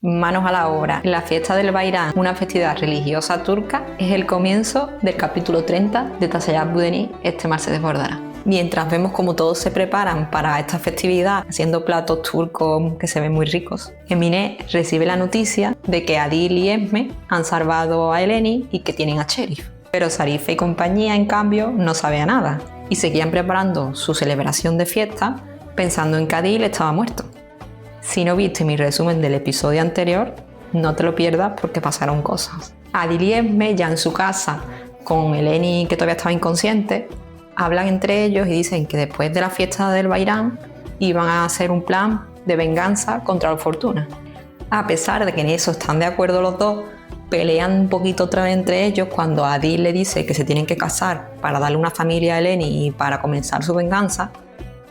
Manos a la obra. La fiesta del Bayrán, una festividad religiosa turca, es el comienzo del capítulo 30 de Tasayab Budeni, este mar se desbordará. Mientras vemos cómo todos se preparan para esta festividad, haciendo platos turcos que se ven muy ricos, Emine recibe la noticia de que Adil y Esme han salvado a Eleni y que tienen a Cherif. Pero Zarife y compañía, en cambio, no sabían nada y seguían preparando su celebración de fiesta pensando en que Adil estaba muerto. Si no viste mi resumen del episodio anterior, no te lo pierdas porque pasaron cosas. Adil y Esme, ya en su casa, con Eleni que todavía estaba inconsciente, hablan entre ellos y dicen que después de la fiesta del Bayrán iban a hacer un plan de venganza contra los Fortuna. A pesar de que en eso están de acuerdo los dos, pelean un poquito otra vez entre ellos cuando Adil le dice que se tienen que casar para darle una familia a Eleni y para comenzar su venganza.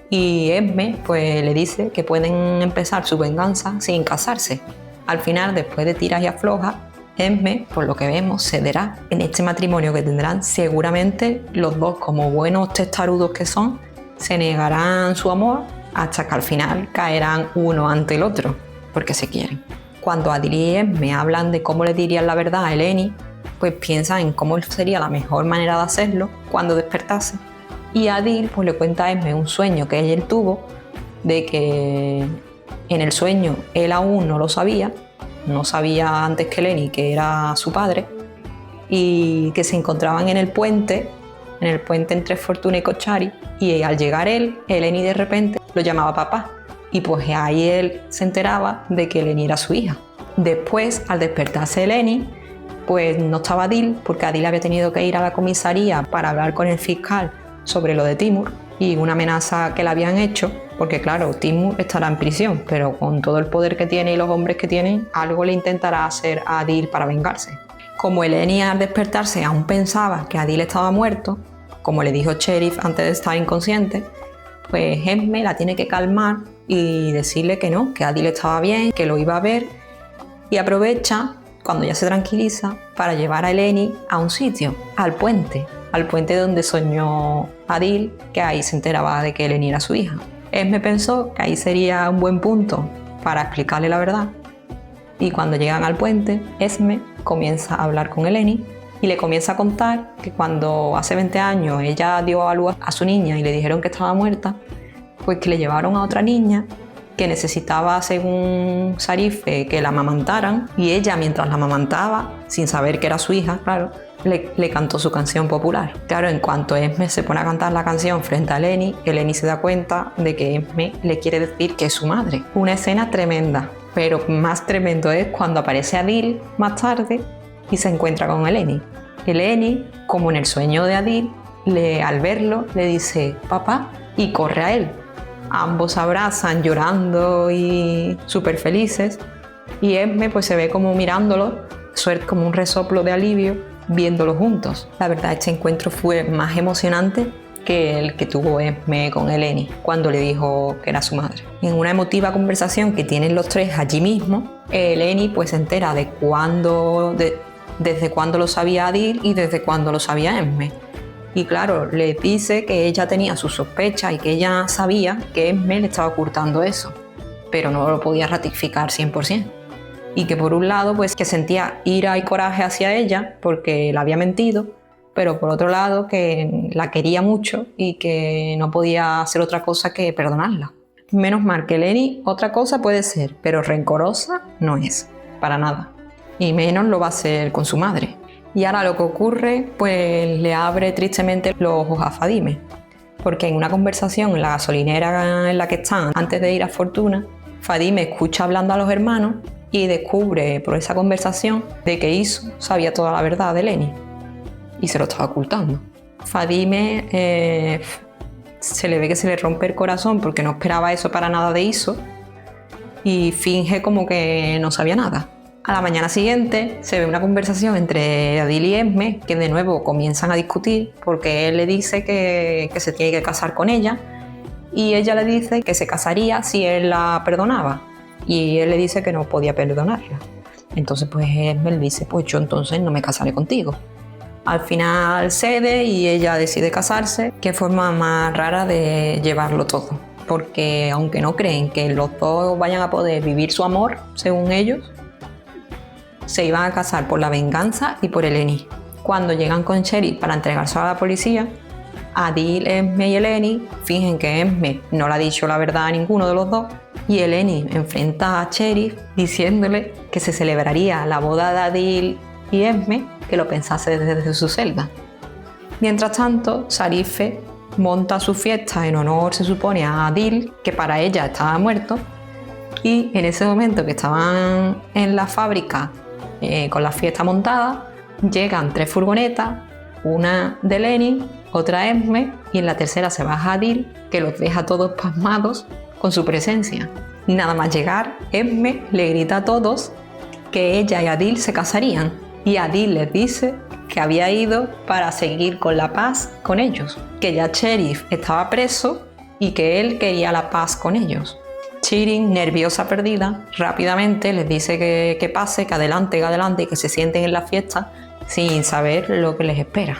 Y Esme pues le dice que pueden empezar su venganza sin casarse. Al final, después de tiras y aflojas, Esme, por lo que vemos, cederá. En este matrimonio que tendrán, seguramente los dos, como buenos testarudos que son, se negarán su amor hasta que al final caerán uno ante el otro, porque se quieren. Cuando Adil y Esme hablan de cómo le dirían la verdad a Eleni, pues piensan en cómo sería la mejor manera de hacerlo cuando despertase. Y Adil pues le cuenta a Esme un sueño que él tuvo, de que en el sueño él aún no lo sabía, no sabía antes que Eleni que era su padre, y que se encontraban en el puente entre Fortuna y Kochari, y al llegar él, Eleni de repente lo llamaba papá, y pues ahí él se enteraba de que Eleni era su hija. Después, al despertarse Eleni, pues no estaba Adil, porque Adil había tenido que ir a la comisaría para hablar con el fiscal sobre lo de Timur y una amenaza que le habían hecho, porque claro, Timur estará en prisión, pero con todo el poder que tiene y los hombres que tiene, algo le intentará hacer a Adil para vengarse. Como Eleni al despertarse aún pensaba que Adil estaba muerto, como le dijo Cherif antes de estar inconsciente, pues Esme la tiene que calmar y decirle que no, que Adil estaba bien, que lo iba a ver, y aprovecha, cuando ya se tranquiliza, para llevar a Eleni a un sitio, al puente donde soñó Adil, que ahí se enteraba de que Eleni era su hija. Esme pensó que ahí sería un buen punto para explicarle la verdad, y cuando llegan al puente, Esme comienza a hablar con Eleni y le comienza a contar que cuando hace 20 años ella dio a luz a su niña y le dijeron que estaba muerta, pues que le llevaron a otra niña que necesitaba, según Zarife, que la amamantaran, y ella, mientras la amamantaba, sin saber que era su hija, claro, le cantó su canción popular. Claro, en cuanto Esme se pone a cantar la canción frente a Eleni se da cuenta de que Esme le quiere decir que es su madre. Una escena tremenda, pero más tremendo es cuando aparece Adil más tarde y se encuentra con Eleni. Eleni, como en el sueño de Adil, al verlo le dice papá y corre a él. Ambos se abrazan llorando y súper felices, y Esme pues se ve como mirándolo, suerte como un resoplo de alivio viéndolo juntos. La verdad, este encuentro fue más emocionante que el que tuvo Esme con Eleni cuando le dijo que era su madre. En una emotiva conversación que tienen los tres allí mismo, Eleni pues se entera de desde cuándo lo sabía Adil y desde cuándo lo sabía Esme. Y claro, le dice que ella tenía sus sospechas y que ella sabía que Esme le estaba ocultando eso, pero no lo podía ratificar 100%. Y que por un lado, pues que sentía ira y coraje hacia ella porque la había mentido, pero por otro lado que la quería mucho y que no podía hacer otra cosa que perdonarla. Menos mal que Eleni otra cosa puede ser, pero rencorosa no es, para nada. Y menos lo va a hacer con su madre. Y ahora lo que ocurre, pues le abre tristemente los ojos a Fadime, porque en una conversación en la gasolinera en la que están antes de ir a Fortuna, Fadime escucha hablando a los hermanos y descubre por esa conversación de que Isu sabía toda la verdad de Eleni y se lo estaba ocultando. Fadime se le ve que se le rompe el corazón porque no esperaba eso para nada de Isu y finge como que no sabía nada. A la mañana siguiente se ve una conversación entre Adil y Esme, que de nuevo comienzan a discutir porque él le dice que se tiene que casar con ella y ella le dice que se casaría si él la perdonaba y él le dice que no podía perdonarla. Entonces pues Esme le dice, pues yo entonces no me casaré contigo. Al final cede y ella decide casarse. Qué forma más rara de llevarlo todo, porque aunque no creen que los dos vayan a poder vivir su amor según ellos, se iban a casar por la venganza y por Eleni. Cuando llegan con Cherif para entregárselo a la policía, Adil, Esme y Eleni fingen que Esme no le ha dicho la verdad a ninguno de los dos y Eleni enfrenta a Cherif diciéndole que se celebraría la boda de Adil y Esme, que lo pensase desde su celda. Mientras tanto, Zarife monta su fiesta en honor, se supone, a Adil, que para ella estaba muerto, y en ese momento que estaban en la fábrica con la fiesta montada, llegan 3 furgonetas, una de Eleni, otra Esme y en la tercera se baja Adil, que los deja todos pasmados con su presencia. Nada más llegar, Esme le grita a todos que ella y Adil se casarían y Adil les dice que había ido para seguir con la paz con ellos, que ya Cherif estaba preso y que él quería la paz con ellos. Shirin, nerviosa, perdida, rápidamente les dice que pase, que adelante y que se sienten en la fiesta sin saber lo que les espera.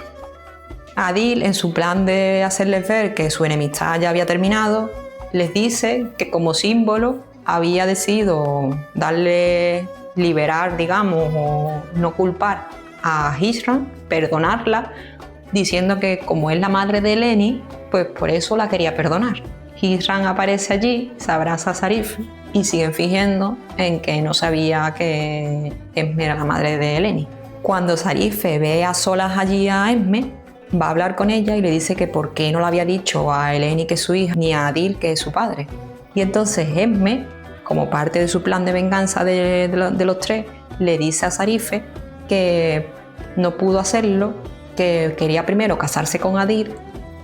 Adil, en su plan de hacerles ver que su enemistad ya había terminado, les dice que como símbolo había decidido liberar, digamos, o no culpar a Hishram, perdonarla, diciendo que como es la madre de Eleni, pues por eso la quería perdonar. Hishram aparece allí, se abraza a Zarife y siguen fingiendo en que no sabía que Esme era la madre de Eleni. Cuando Zarife ve a solas allí a Esme, va a hablar con ella y le dice que por qué no le había dicho a Eleni que es su hija ni a Adil que es su padre. Y entonces Esme, como parte de su plan de venganza de los 3, le dice a Zarife que no pudo hacerlo, que quería primero casarse con Adil,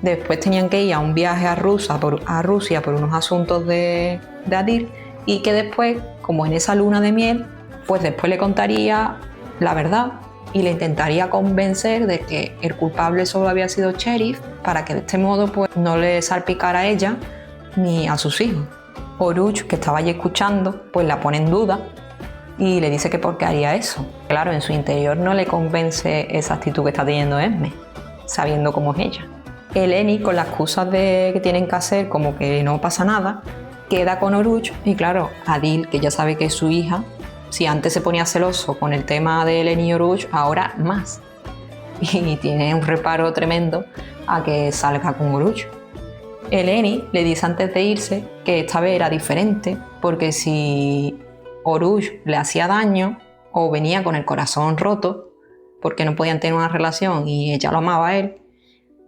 después tenían que ir a un viaje a Rusia por unos asuntos de Adil y que después, como en esa luna de miel, pues después le contaría la verdad y le intentaría convencer de que el culpable solo había sido Cherif para que de este modo pues no le salpicara a ella ni a sus hijos. Oruch, que estaba allí escuchando, pues la pone en duda y le dice que por qué haría eso. Claro, en su interior no le convence esa actitud que está teniendo Esme, sabiendo cómo es ella. Eleni, con las excusas que tienen que hacer como que no pasa nada, queda con Oruch y claro, Adil, que ya sabe que es su hija, si antes se ponía celoso con el tema de Eleni y Oruch, ahora más. Y tiene un reparo tremendo a que salga con Oruch. Eleni le dice antes de irse que esta vez era diferente, porque si Oruch le hacía daño o venía con el corazón roto, porque no podían tener una relación y ella lo amaba a él,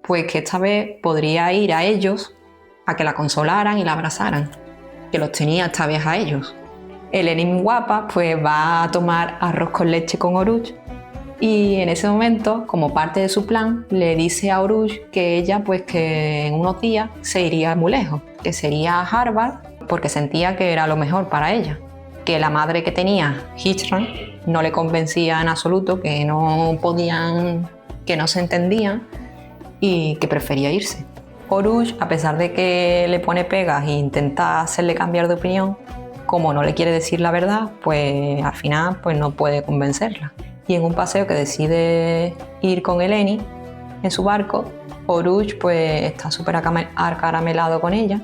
pues que esta vez podría ir a ellos a que la consolaran y la abrazaran, que los tenía esta vez a ellos. Eleni, guapa, pues va a tomar arroz con leche con Oruch y en ese momento, como parte de su plan, le dice a Oruch que ella pues que en unos días se iría muy lejos, que sería a Harvard porque sentía que era lo mejor para ella, que la madre que tenía, Hishram, no le convencía en absoluto, que no podían, que no se entendían y que prefería irse. Oruch, a pesar de que le pone pegas e intenta hacerle cambiar de opinión, como no le quiere decir la verdad, pues al final pues no puede convencerla. Y en un paseo que decide ir con Eleni en su barco, Oruch pues está súper acaramelado con ella,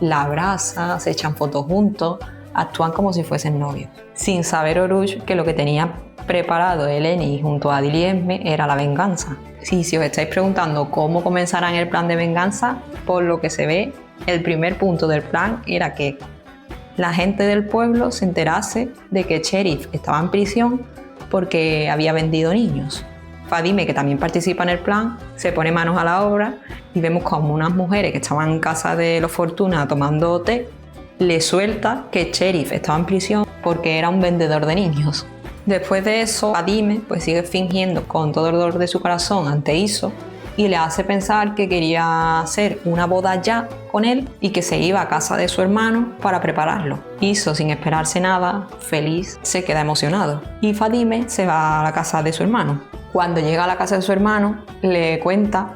la abraza, se echan fotos juntos, actúan como si fuesen novios. Sin saber Oruch que lo que tenía preparado Eleni junto a Adil y Esme era la venganza. Si os estáis preguntando cómo comenzarán el plan de venganza, por lo que se ve, el primer punto del plan era que la gente del pueblo se enterase de que Cherif estaba en prisión porque había vendido niños. Fadime, que también participa en el plan, se pone manos a la obra y vemos como unas mujeres que estaban en casa de los Fortuna tomando té, le suelta que Cherif estaba en prisión porque era un vendedor de niños. Después de eso, Fadime pues sigue fingiendo con todo el dolor de su corazón ante Iso y le hace pensar que quería hacer una boda ya con él y que se iba a casa de su hermano para prepararlo. Iso, sin esperarse nada, feliz, se queda emocionado y Fadime se va a la casa de su hermano. Cuando llega a la casa de su hermano, le cuenta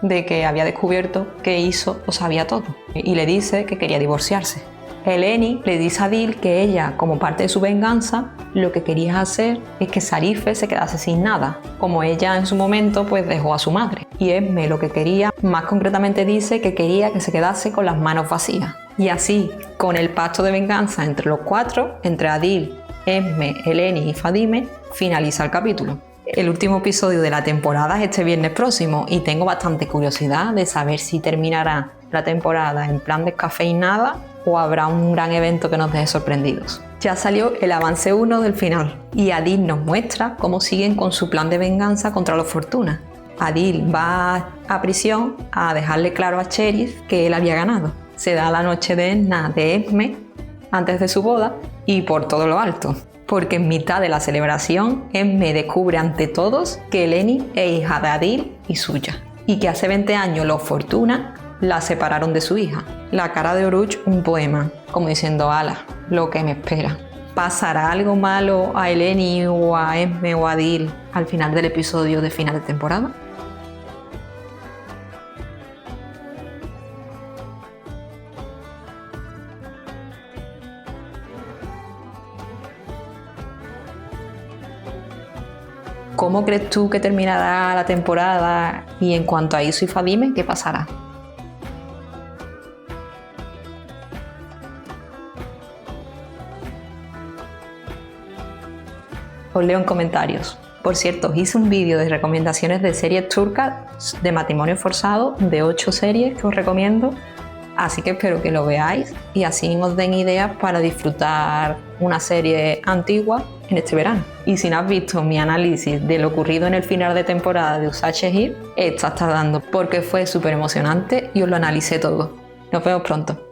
de que había descubierto que Iso lo sabía todo y le dice que quería divorciarse. Eleni le dice a Adil que ella, como parte de su venganza, lo que quería hacer es que Zarife se quedase sin nada, como ella en su momento pues dejó a su madre. Y Esme lo que quería, más concretamente dice que quería que se quedase con las manos vacías. Y así, con el pacto de venganza entre los 4, entre Adil, Esme, Eleni y Fadime, finaliza el capítulo. El último episodio de la temporada es este viernes próximo y tengo bastante curiosidad de saber si terminará la temporada en plan descafeinada o habrá un gran evento que nos deje sorprendidos. Ya salió el avance 1 del final y Adil nos muestra cómo siguen con su plan de venganza contra los Fortuna. Adil va a prisión a dejarle claro a Cherith que él había ganado. Se da la noche de Edna de Esme antes de su boda y por todo lo alto, porque en mitad de la celebración Esme descubre ante todos que Eleni es hija de Adil y suya, y que hace 20 años los Fortuna la separaron de su hija. La cara de Oruch, un poema, como diciendo, ala, lo que me espera. ¿Pasará algo malo a Eleni o a Esme o a Adil al final del episodio de final de temporada? ¿Cómo crees tú que terminará la temporada? Y en cuanto a Iso y Fadime, ¿qué pasará? Os leo en comentarios. Por cierto, os hice un vídeo de recomendaciones de series turcas de matrimonio forzado, de 8 series que os recomiendo, así que espero que lo veáis y así os den ideas para disfrutar una serie antigua en este verano. Y si no has visto mi análisis de lo ocurrido en el final de temporada de Usha Shehir, estás tardando porque fue súper emocionante y os lo analicé todo. Nos vemos pronto.